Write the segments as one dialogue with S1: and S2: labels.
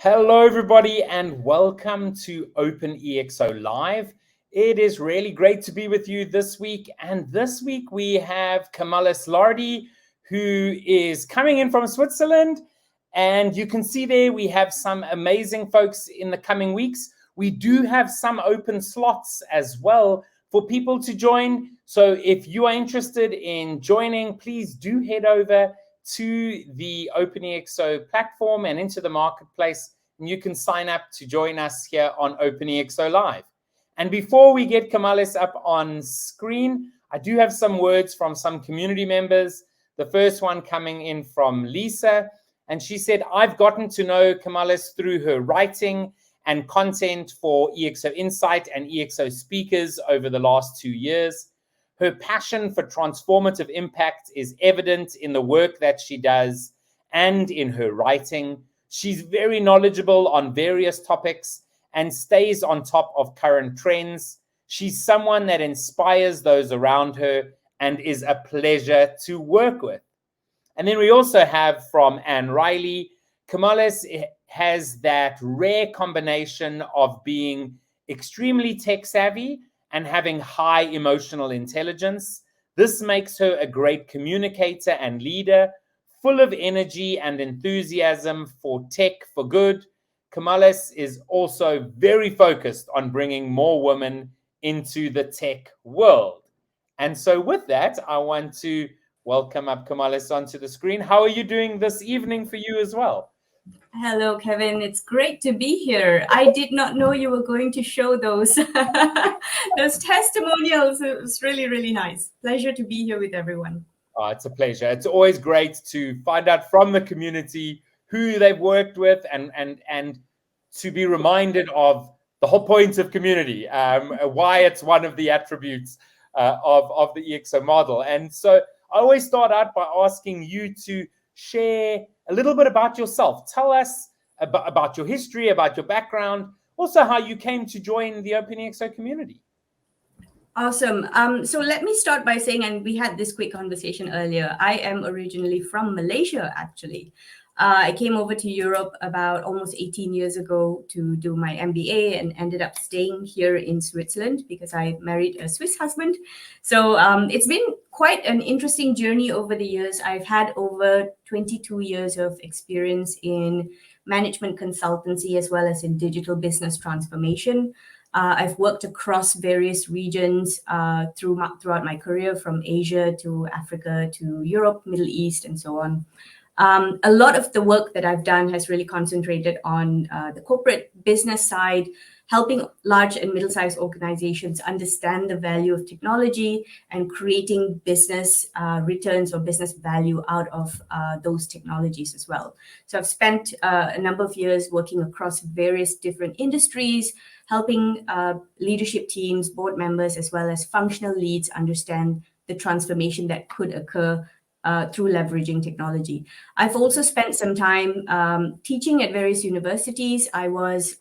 S1: Hello, everybody, and welcome to OpenExO Live. It is really great to be with you this week. And this week we have Kamales Lardi, who is coming in from Switzerland. And you can see there we have some amazing folks in the coming weeks. We do have some open slots as well for people to join. So if you are interested in joining, please do head over to the OpenExO platform and into the marketplace, and you can sign up to join us here on OpenExO Live. And before we get Kamales up on screen, I do have some words from some community members. The first one coming in from Lisa, and she said, I've gotten to know Kamales through her writing and content for EXO Insight and EXO speakers over the last 2 years. Her passion for transformative impact is evident in the work that she does and in her writing. She's very knowledgeable on various topics and stays on top of current trends. She's someone that inspires those around her and is a pleasure to work with. And then we also have from Anne Riley, Kamales has that rare combination of being extremely tech savvy and having high emotional intelligence. This makes her a great communicator and leader, full of energy and enthusiasm for tech for good. Kamales is also very focused on bringing more women into the tech world. And so with that, I want to welcome up Kamales onto the screen. How are you doing this evening for you as well?
S2: Hello, Kevin. It's great to be here. I did not know you were going to show those those testimonials. It was really, really nice. Pleasure to be here with everyone.
S1: Oh, it's a pleasure. It's always great to find out from the community who they've worked with and to be reminded of the whole point of community, why it's one of the attributes of the EXO model. And so I always start out by asking you to share a little bit about yourself. Tell us about your history, about your background, also how you came to join the OpenExO community.
S2: Awesome. So let me start by saying, and we had this quick conversation earlier, I am originally from Malaysia, actually. I came over to Europe about almost 18 years ago to do my MBA and ended up staying here in Switzerland because I married a Swiss husband. So it's been quite an interesting journey over the years. I've had over 22 years of experience in management consultancy as well as in digital business transformation. I've worked across various regions throughout my career, from Asia to Africa to Europe, Middle East, and so on. A lot of the work that I've done has really concentrated on the corporate business side, helping large and middle-sized organizations understand the value of technology and creating business returns or business value out of those technologies as well. So I've spent a number of years working across various different industries, helping leadership teams, board members, as well as functional leads understand the transformation that could occur through leveraging technology. I've also spent some time teaching at various universities. I was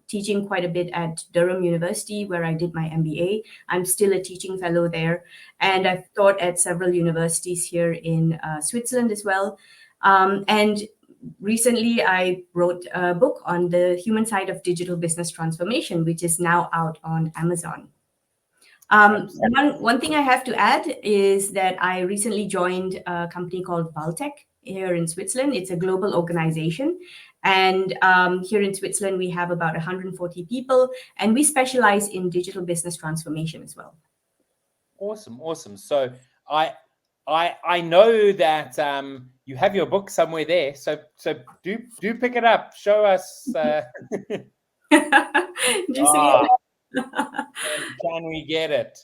S2: teaching quite a bit at Durham University, where I did my MBA. I'm still a teaching fellow there. And I've taught at several universities here in Switzerland as well. And recently, I wrote a book on the human side of digital business transformation, which is now out on Amazon. One thing I have to add is that I recently joined a company called Valtech here in Switzerland. It's a global organization. And here in Switzerland, we have about 140 people, and we specialize in digital business transformation as well.
S1: Awesome, awesome. So I know that you have your book somewhere there. So do pick it up. Show us. Can we get it?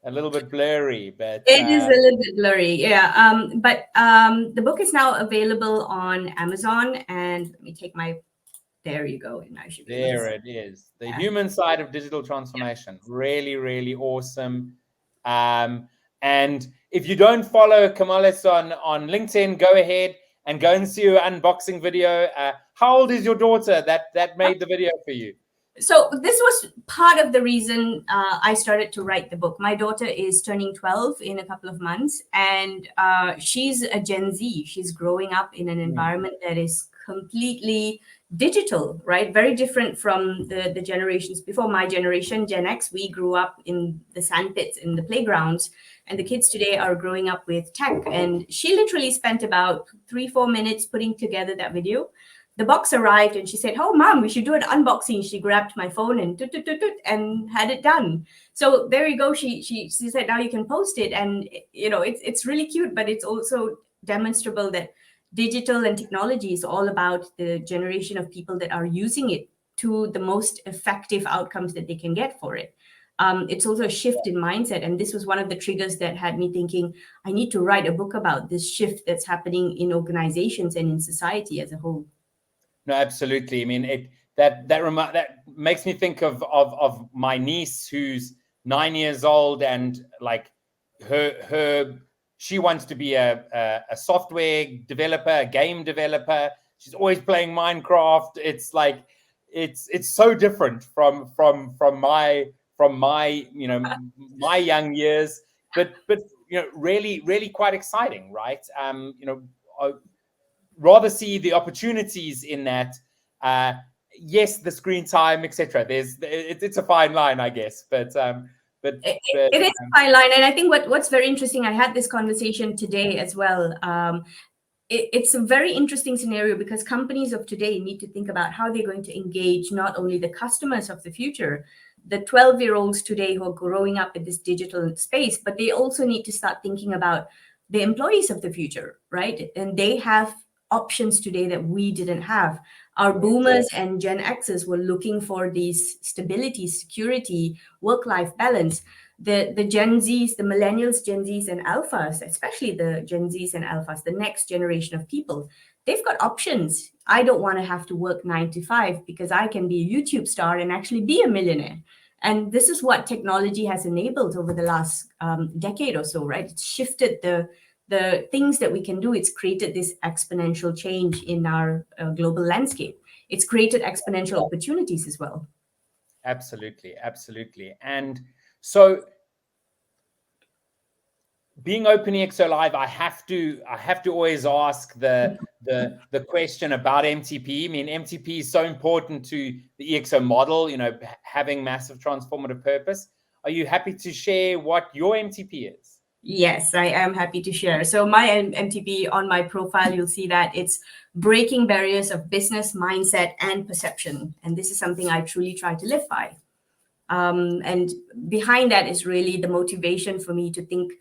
S1: A little bit blurry, but
S2: it is a little bit blurry, yeah. But the book is now available on Amazon, and let me take my. There you go. And I should be
S1: there it is. The human side of digital transformation. Yeah. Really, really awesome. And if you don't follow Kamales on LinkedIn, go ahead and go and see her unboxing video. How old is your daughter that made the video for you?
S2: So this was part of the reason I started to write the book. My daughter is turning 12 in a couple of months, and she's a Gen Z. She's growing up in an environment that is completely digital, right? Very different from the generations before. My generation, Gen X, we grew up in the sandpits, in the playgrounds, and the kids today are growing up with tech. And she literally spent about 3-4 minutes putting together that video. The box arrived and she said, "Oh, mom, we should do an unboxing." She grabbed my phone and and had it done. So there you go. She said, "Now you can post it." And it's really cute, but it's also demonstrable that digital and technology is all about the generation of people that are using it to the most effective outcomes that they can get for it. It's also a shift in mindset, and this was one of the triggers that had me thinking I need to write a book about this shift that's happening in organizations and in society as a whole.
S1: No, absolutely. I mean, that makes me think of my niece who's 9 years old, and like her she wants to be a software developer, a game developer. She's always playing Minecraft. It's like it's so different from my my young years, but really quite exciting, right? Rather see the opportunities in that. Yes, the screen time, etc. It's a fine line, I guess, but
S2: it is a fine line, and I think what's very interesting. I had this conversation today as well. It's a very interesting scenario because companies of today need to think about how they're going to engage not only the customers of the future, the 12-year-olds today who are growing up in this digital space, but they also need to start thinking about the employees of the future, right? And they have options today that we didn't have. Our boomers and Gen Xers were looking for these stability, security, work-life balance. The Gen Zs, the millennials, Gen Zs, and alphas, especially the Gen Zs and alphas, the next generation of people, they've got options. I don't want to have to work 9 to 5 because I can be a YouTube star and actually be a millionaire. And this is what technology has enabled over the last decade or so, right? It's shifted the things that we can do. It's created this exponential change in our global landscape. It's created exponential opportunities as well.
S1: Absolutely. And so being OpenExO Live, I have to always ask the question about MTP. I mean, MTP is so important to the EXO model, having massive transformative purpose. Are you happy to share what your MTP is?
S2: Yes, I am happy to share. So my MTP, on my profile, you'll see that it's breaking barriers of business, mindset, and perception. And this is something I truly try to live by. And behind that is really the motivation for me to think,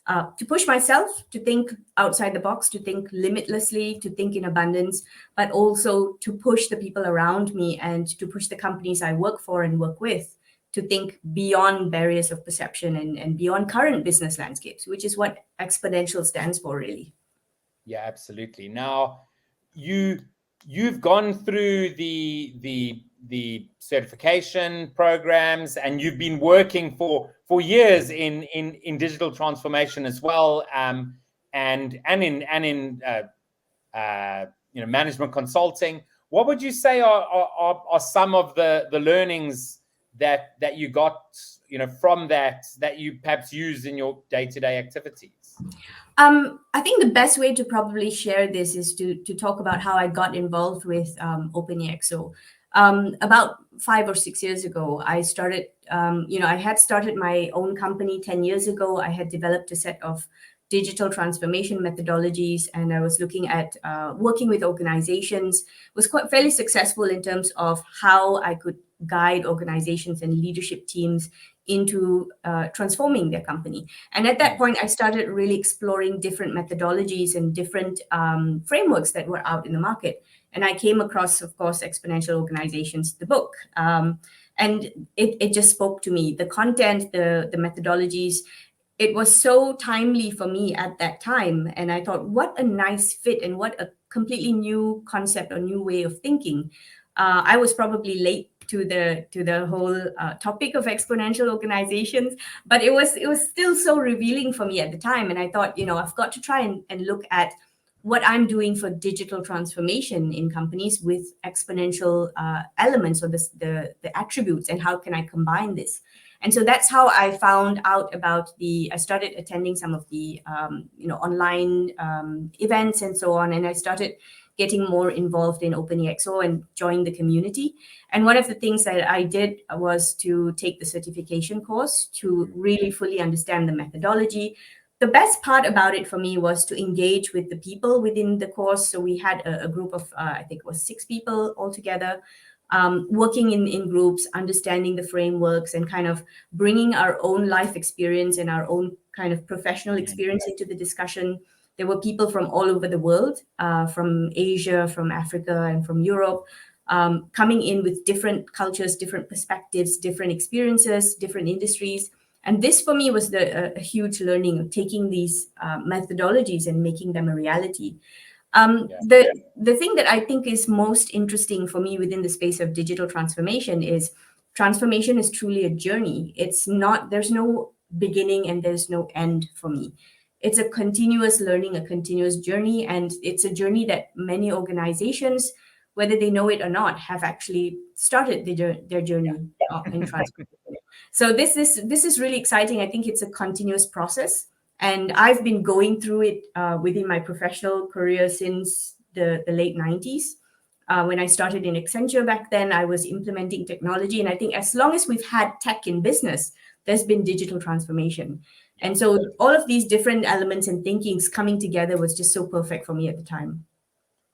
S2: to push myself, to think outside the box, to think limitlessly, to think in abundance, but also to push the people around me and to push the companies I work for and work with to think beyond barriers of perception and beyond current business landscapes, which is what exponential stands for, really.
S1: Yeah, absolutely. Now, you've gone through the certification programs, and you've been working for years in digital transformation as well, and in management consulting. What would you say are some of the learnings that you got from that you perhaps use in your day-to-day activities?
S2: I think the best way to probably share this is to talk about how I got involved with OpenExO. About 5 or 6 years ago, I started, I had started my own company 10 years ago. I had developed a set of digital transformation methodologies, and I was looking at working with organizations. Was quite fairly successful in terms of how I could guide organizations and leadership teams into transforming their company. And at that point, I started really exploring different methodologies and different frameworks that were out in the market. And I came across, of course, Exponential Organizations, the book. And it just spoke to me. The content, the methodologies, it was so timely for me at that time. And I thought, what a nice fit and what a completely new concept or new way of thinking. I was probably late to the whole topic of exponential organizations, but it was still so revealing for me at the time. And I thought, I've got to try and look at what I'm doing for digital transformation in companies with exponential elements, or the attributes, and how can I combine this. And so that's how I found out about I started attending some of the online events and so on, and I started getting more involved in OpenExO and join the community. And one of the things that I did was to take the certification course to really fully understand the methodology. The best part about it for me was to engage with the people within the course. So we had a group of, I think it was 6 people altogether, working in groups, understanding the frameworks, and kind of bringing our own life experience and our own kind of professional experience into the discussion. There were people from all over the world, from Asia, from Africa, and from Europe, coming in with different cultures, different perspectives, different experiences, different industries. And this for me was a huge learning of taking these methodologies and making them a reality. The thing that I think is most interesting for me within the space of digital transformation is truly a journey. There's no beginning and there's no end for me. It's a continuous learning, a continuous journey, and it's a journey that many organizations, whether they know it or not, have actually started their journey in transformation. So this is really exciting. I think it's a continuous process, and I've been going through it within my professional career since the late 90s. When I started in Accenture back then, I was implementing technology, and I think as long as we've had tech in business, there's been digital transformation. And so all of these different elements and thinkings coming together was just so perfect for me at the time.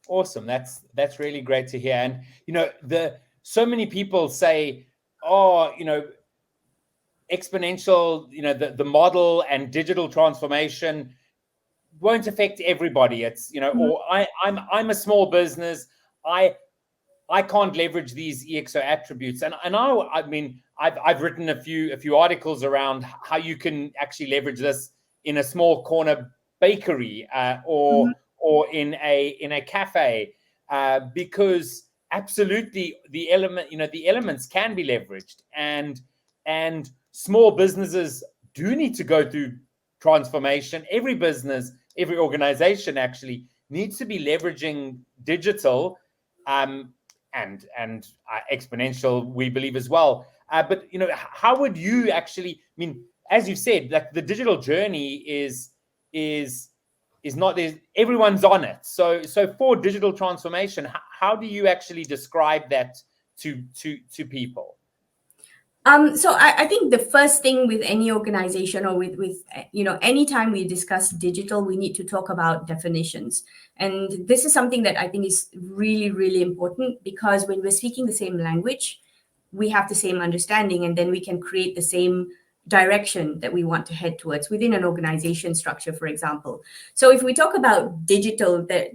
S1: Awesome. That's really great to hear. And so many people say, oh, exponential, the model and digital transformation won't affect everybody. It's, or I'm a small business. I can't leverage these EXO attributes. And I mean, I've written a few articles around how you can actually leverage this in a small corner bakery or in a cafe, because absolutely the elements can be leveraged, and small businesses do need to go through transformation. Every business, every organization actually needs to be leveraging digital, and exponential, we believe as well. But how would you actually? I mean, as you said, like the digital journey is not there. Everyone's on it. So for digital transformation, how do you actually describe that to people?
S2: So I think the first thing with any organization, or with anytime we discuss digital, we need to talk about definitions. And this is something that I think is really, really important, because when we're speaking the same language, we have the same understanding, and then we can create the same direction that we want to head towards within an organization structure, for example. So if we talk about digital, that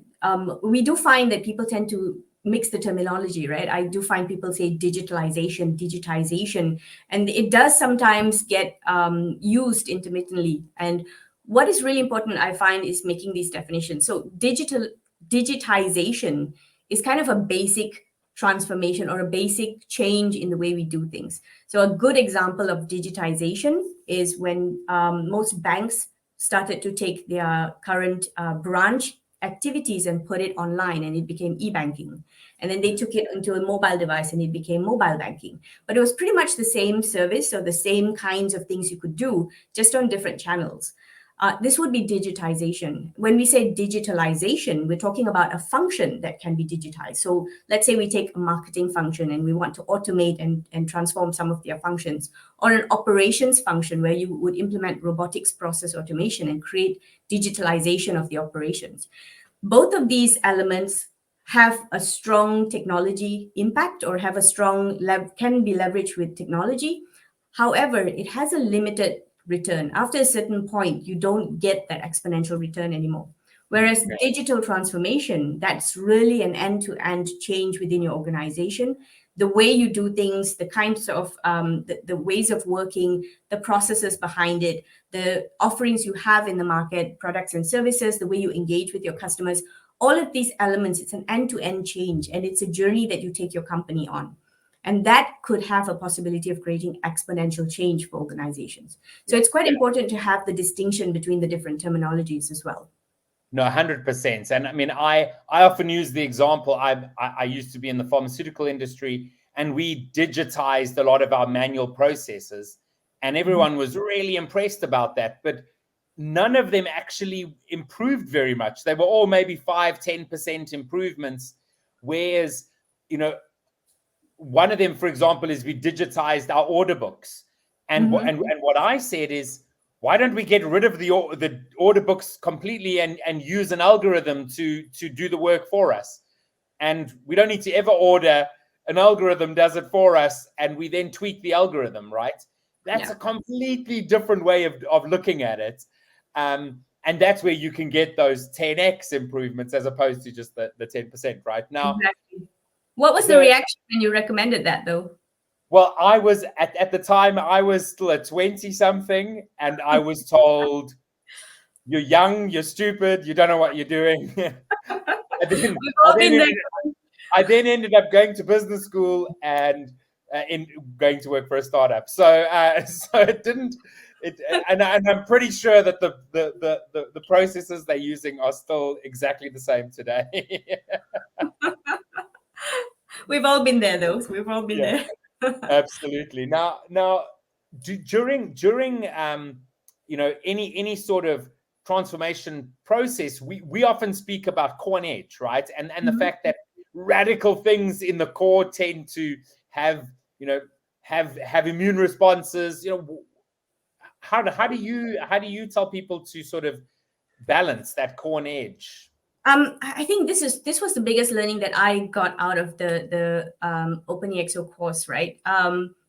S2: we do find that people tend to mix the terminology, right? I do find people say digitization, and it does sometimes get used intermittently. And what is really important, I find, is making these definitions. So digitization is kind of a basic transformation or a basic change in the way we do things. So a good example of digitization is when most banks started to take their current branch activities and put it online, and it became e-banking. And then they took it into a mobile device, and it became mobile banking. But it was pretty much the same service, or the same kinds of things you could do, just on different channels. This would be digitization. When we say digitalization, we're talking about a function that can be digitized. So let's say we take a marketing function and we want to automate and transform some of their functions, or an operations function where you would implement robotics process automation and create digitalization of the operations. Both of these elements have a strong technology impact, or have a strong can be leveraged with technology. However, it has a limited return. After a certain point, you don't get that exponential return anymore. Whereas digital transformation, that's really an end-to-end change within your organization. The way you do things, the kinds of the ways of working, the processes behind it, the offerings you have in the market, products and services, the way you engage with your customers, all of these elements, it's an end-to-end change, and it's a journey that you take your company on. And that could have a possibility of creating exponential change for organizations. So it's quite important to have the distinction between the different terminologies as well.
S1: No, 100%. And I mean, I often use the example. I used to be in the pharmaceutical industry, and we digitized a lot of our manual processes, and
S2: Mhm.
S1: everyone was really impressed about that. But none of them actually improved very much. They were all maybe 5-10% improvements. Whereas, you know, one of them, for example, is we digitized our order books. And
S2: Mhm.
S1: what I said is, why don't we get rid of the order books completely and use an algorithm to do the work for us? And we don't need to ever order, an algorithm does it for us, and we then tweak the algorithm, right? That's
S2: Yeah.
S1: a completely different way of looking at it. And that's where you can get those 10x improvements as opposed to just the 10%, right? Now,
S2: Exactly. What was the
S1: the
S2: reaction when you recommended that, though?
S1: well, I was at the time, I was still a 20 something, and I was told, you're young, you're stupid, you don't know what you're doing. I then
S2: We've
S1: I
S2: all
S1: then
S2: been there.
S1: ended I then ended up going to business school and in going to work for a startup. So so it didn't it and I'm pretty sure that the processes they're using are still exactly the same today.
S2: We've all been there, though. We've all been
S1: Yeah.
S2: there.
S1: Absolutely. Now, during any sort of transformation process, we often speak about core and edge, right? And the
S2: Mhm.
S1: fact that radical things in the core tend to have you know have immune responses. How do you tell people to sort of balance that core and edge?
S2: I think this was the biggest learning that I got out of the OpenExO course, right?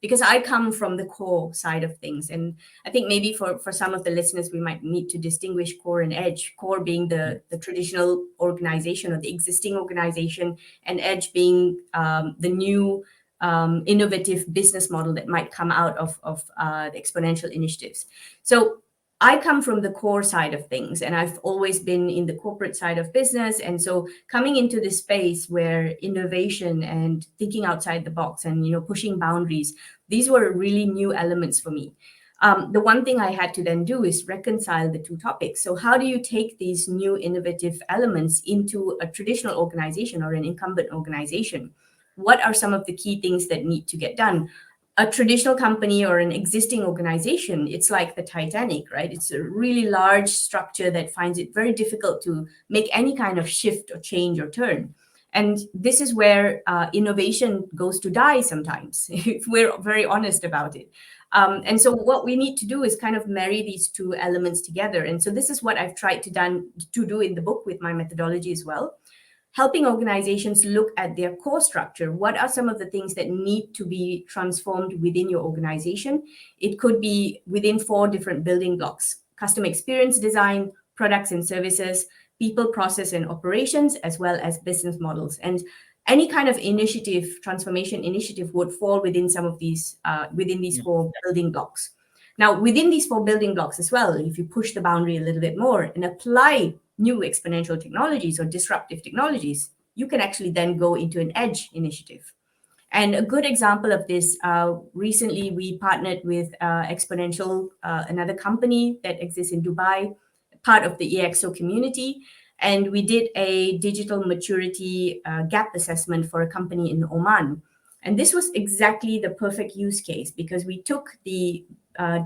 S2: Because I come from the core side of things, and I think maybe for some of the listeners, we might need to distinguish core and edge. Core being the traditional organization or the existing organization, and edge being the new innovative business model that might come out of the exponential initiatives. So I come from the core side of things, and I've always been in the corporate side of business. And so coming into this space where innovation and thinking outside the box and pushing boundaries, these were really new elements for me. The one thing I had to then do is reconcile the two topics. So how do you take these new innovative elements into a traditional organization or an incumbent organization? What are some of the key things that need to get done? A traditional company or an existing organization, it's like the Titanic, right? It's a really large structure that finds it very difficult to make any kind of shift or change or turn. And this is where innovation goes to die sometimes, if we're very honest about it. And so what we need to do is kind of marry these two elements together. And so this is what I've tried to do in the book with my methodology as well, helping organizations look at their core structure. What are some of the things that need to be transformed within your organization? It could be within 4 different building blocks: customer experience design, products and services, people, process, and operations, as well as business models. And any kind of initiative, transformation initiative, would fall within some of these, within these 4 building blocks. Now, within these 4 building blocks as well, if you push the boundary a little bit more and apply new exponential technologies or disruptive technologies, you can actually then go into an edge initiative. And a good example of this, recently we partnered with Exponential, another company that exists in Dubai, part of the EXO community. And we did a digital maturity gap assessment for a company in Oman. And this was exactly the perfect use case, because we took the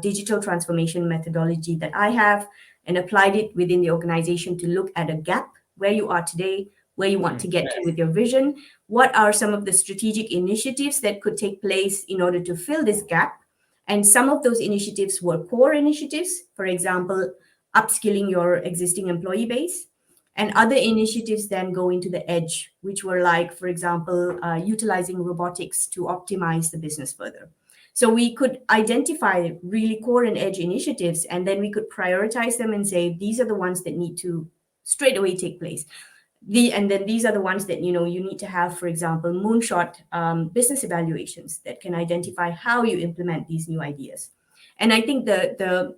S2: digital transformation methodology that I have and applied it within the organization to look at a gap where you are today, where you want to get to with your vision. What are some of the strategic initiatives that could take place in order to fill this gap? And some of those initiatives were core initiatives, for example, upskilling your existing employee base. And other initiatives then go into the edge, which were like, for example, utilizing robotics to optimize the business further. So we could identify really core and edge initiatives, and then we could prioritize them and say, these are the ones that need to straight away take place. And then these are the ones that you need to have, for example, moonshot business evaluations that can identify how you implement these new ideas. And I think the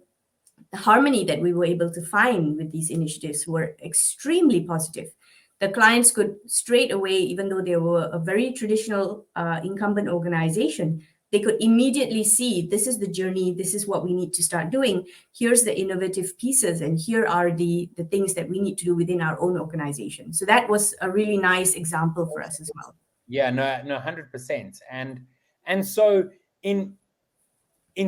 S2: harmony that we were able to find with these initiatives were extremely positive. The clients could straight away, even though they were a very traditional incumbent organization, they could immediately see this is the journey, this is what we need to start doing, here's the innovative pieces, and here are the things that we need to do within our own organization. So that was a really nice example for us as well.
S1: Yeah, no, 100%. And so in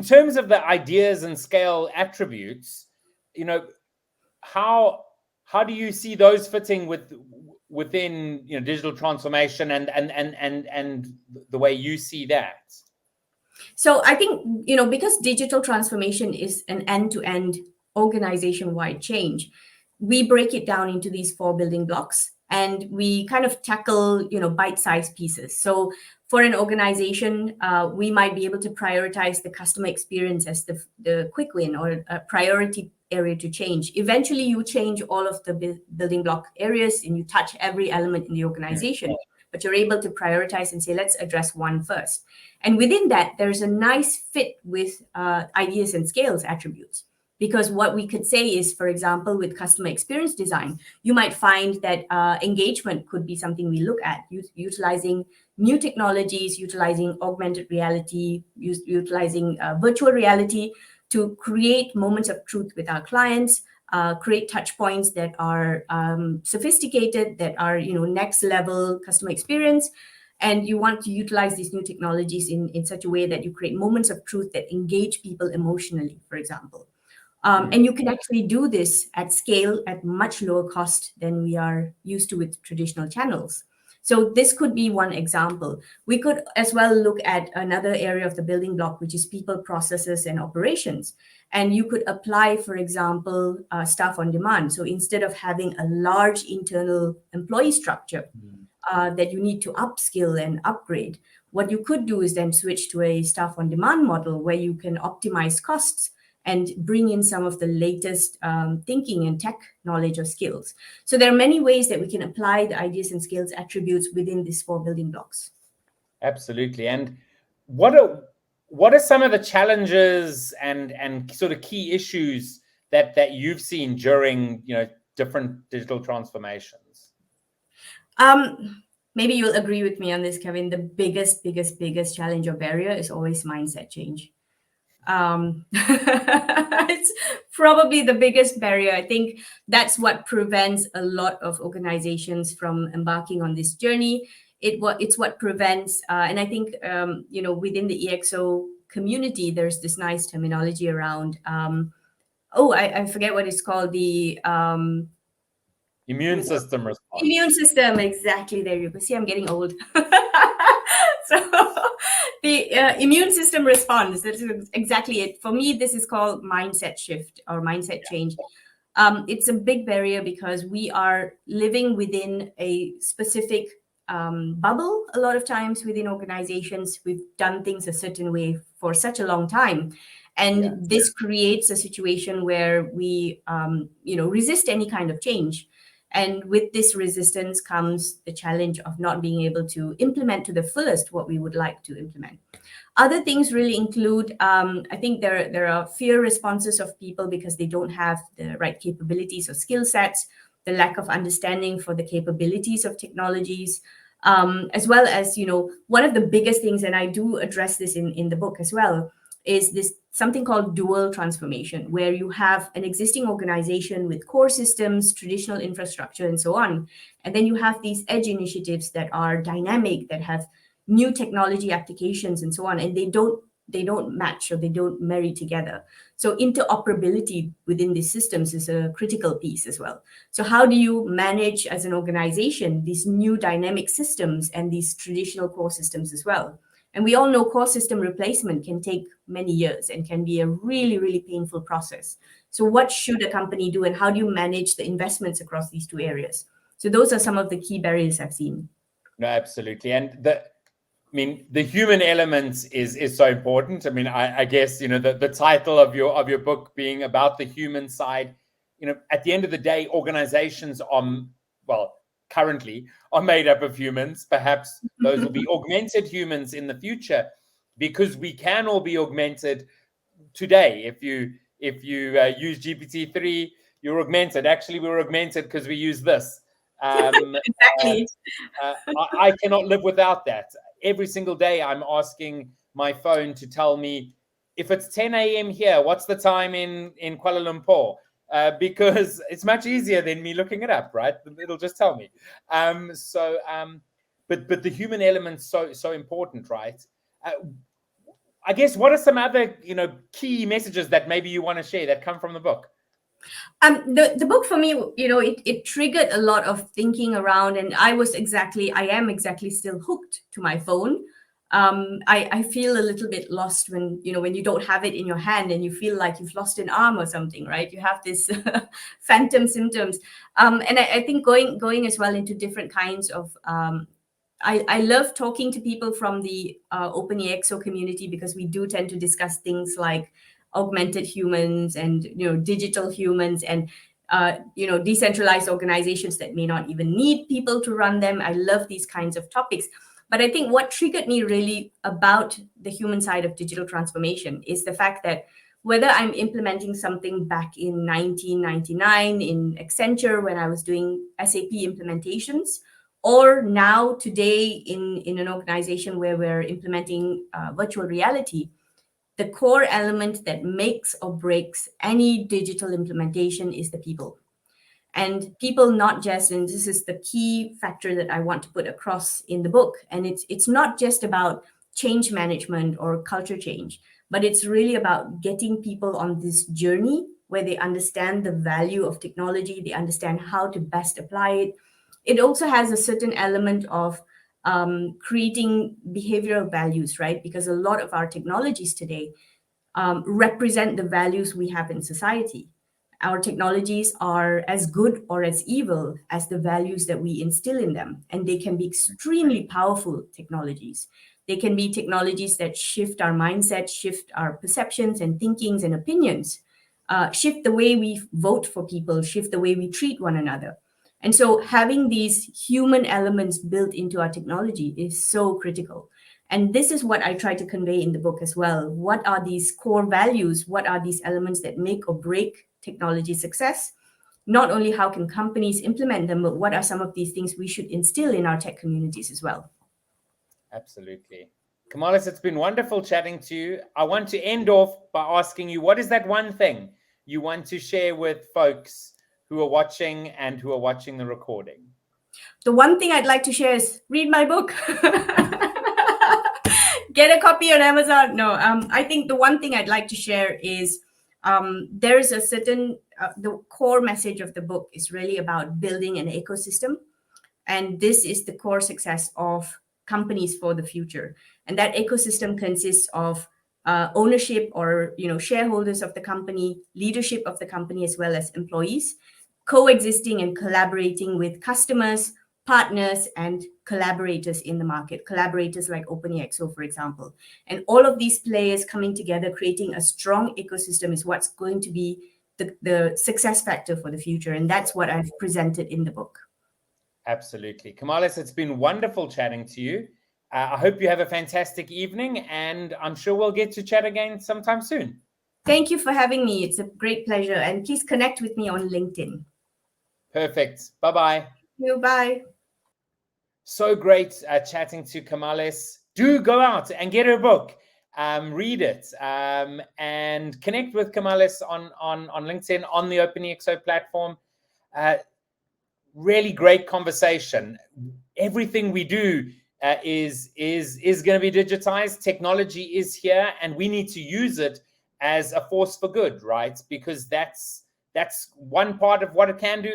S1: terms of the ideas and scale attributes, you know, how do you see those fitting within, you know, digital transformation and the way you see that?
S2: So I think, because digital transformation is an end-to-end organization-wide change, we break it down into these 4 building blocks, and we kind of tackle, bite-sized pieces. So for an organization, we might be able to prioritize the customer experience as the quick win or a priority area to change. Eventually, you change all of the building block areas and you touch every element in the organization, but you're able to prioritize and say, let's address one first. And within that, there's a nice fit with ideas and scales attributes. Because what we could say is, for example, with customer experience design, you might find that engagement could be something we look at, utilizing new technologies, utilizing augmented reality, utilizing virtual reality to create moments of truth with our clients, create touch points that are sophisticated, that are next level customer experience. And you want to utilize these new technologies in such a way that you create moments of truth that engage people emotionally, for example. And you can actually do this at scale at much lower cost than we are used to with traditional channels. So this could be one example. We could as well look at another area of the building block, which is people, processes, and operations. And you could apply, for example, staff on demand. So instead of having a large internal employee structure that you need to upskill and upgrade, what you could do is then switch to a staff on demand model where you can optimize costs and bring in some of the latest thinking and tech knowledge or skills. So there are many ways that we can apply the ideas and skills attributes within these 4 building blocks.
S1: Absolutely. And what are some of the challenges and sort of key issues that you've seen during, different digital transformations?
S2: Maybe you'll agree with me on this, Kevin. The biggest challenge or barrier is always mindset change. It's probably the biggest barrier. I think that's what prevents a lot of organizations from embarking on this journey. It's what prevents, and I think within the EXO community, there's this nice terminology around. I forget what it's called. The
S1: immune system response.
S2: Immune system, exactly. There you go. See, I'm getting old. So the immune system response, that's exactly it. For me, this is called mindset shift or mindset change. It's a big barrier because we are living within a specific bubble a lot of times within organizations. We've done things a certain way for such a long time. And this creates a situation where we, resist any kind of change. And with this resistance comes the challenge of not being able to implement to the fullest what we would like to implement. Other things really include, I think there are fear responses of people because they don't have the right capabilities or skill sets, the lack of understanding for the capabilities of technologies, as well as, one of the biggest things, and I do address this in the book as well, is this something called dual transformation, where you have an existing organization with core systems, traditional infrastructure, and so on. And then you have these edge initiatives that are dynamic, that have new technology applications and so on, and they don't match or they don't marry together. So interoperability within these systems is a critical piece as well. So how do you manage as an organization these new dynamic systems and these traditional core systems as well? And we all know core system replacement can take many years and can be a really, really painful process. So what should a company do and how do you manage the investments across these 2 areas? So those are some of the key barriers I've seen.
S1: No, absolutely. And the human element is so important. I mean, I guess, the title of your book being about the human side, at the end of the day, organizations currently are made up of humans. Perhaps those will be augmented humans in the future, because we can all be augmented today. If you use GPT-3, you're augmented. Actually, we're augmented because we use this.
S2: Exactly.
S1: I cannot live without that. Every single day, I'm asking my phone to tell me if it's 10 a.m. here, what's the time in Kuala Lumpur? Because it's much easier than me looking it up, right? It'll just tell me. But the human element's so important, right? I guess, what are some other key messages that maybe you want to share that come from the book?
S2: The book for me, it triggered a lot of thinking around, and I am exactly still hooked to my phone. I feel a little bit lost when you don't have it in your hand and you feel like you've lost an arm or something, right? You have this phantom symptoms, and I think going as well into different kinds of. I love talking to people from the OpenExO community, because we do tend to discuss things like augmented humans and digital humans and decentralized organizations that may not even need people to run them. I love these kinds of topics. But I think what triggered me really about the human side of digital transformation is the fact that whether I'm implementing something back in 1999 in Accenture when I was doing SAP implementations, or now today in an organization where we're implementing virtual reality, the core element that makes or breaks any digital implementation is the people. And people, not just, and this is the key factor that I want to put across in the book, and it's not just about change management or culture change, but it's really about getting people on this journey where they understand the value of technology, they understand how to best apply it. It also has a certain element of creating behavioral values, right? Because a lot of our technologies today represent the values we have in society. Our technologies are as good or as evil as the values that we instill in them. And they can be extremely powerful technologies. They can be technologies that shift our mindset, shift our perceptions and thinkings and opinions, shift the way we vote for people, shift the way we treat one another. And so having these human elements built into our technology is so critical. And this is what I try to convey in the book as well. What are these core values? What are these elements that make or break technology success? Not only how can companies implement them, but what are some of these things we should instill in our tech communities as well?
S1: Absolutely. Kamales, it's been wonderful chatting to you. I want to end off by asking you, what is that one thing you want to share with folks who are watching and who are watching the recording?
S2: The one thing I'd like to share is read my book. Get a copy on Amazon. No, I think the one thing I'd like to share is there's a certain, the core message of the book is really about building an ecosystem. And this is the core success of companies for the future. And that ecosystem consists of ownership or shareholders of the company, leadership of the company, as well as employees, coexisting and collaborating with customers, partners, and collaborators in the market, collaborators like OpenExO, for example. And all of these players coming together, creating a strong ecosystem is what's going to be the success factor for the future. And that's what I've presented in the book.
S1: Absolutely. Kamales, it's been wonderful chatting to you. I hope you have a fantastic evening, and I'm sure we'll get to chat again sometime soon.
S2: Thank you for having me. It's a great pleasure. And please connect with me on LinkedIn.
S1: Perfect. Bye-bye.
S2: Bye.
S1: So great chatting to Kamales. Do go out and get her book. Read it and connect with Kamales on LinkedIn, on the OpenExO platform. Really great conversation. Everything we do is going to be digitized. Technology is here, and we need to use it as a force for good, right? Because that's one part of what it can do.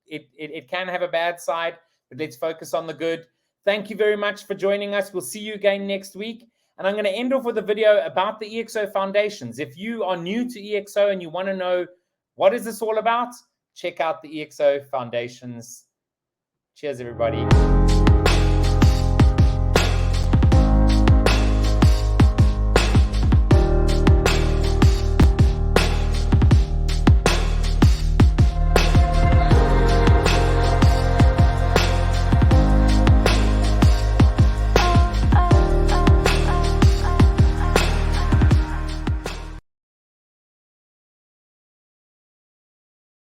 S1: It can have a bad side, but let's focus on the good. Thank you very much for joining us. We'll see you again next week. And I'm going to end off with a video about the EXO Foundations. If you are new to EXO and you want to know what is this all about, check out the EXO Foundations. Cheers, everybody.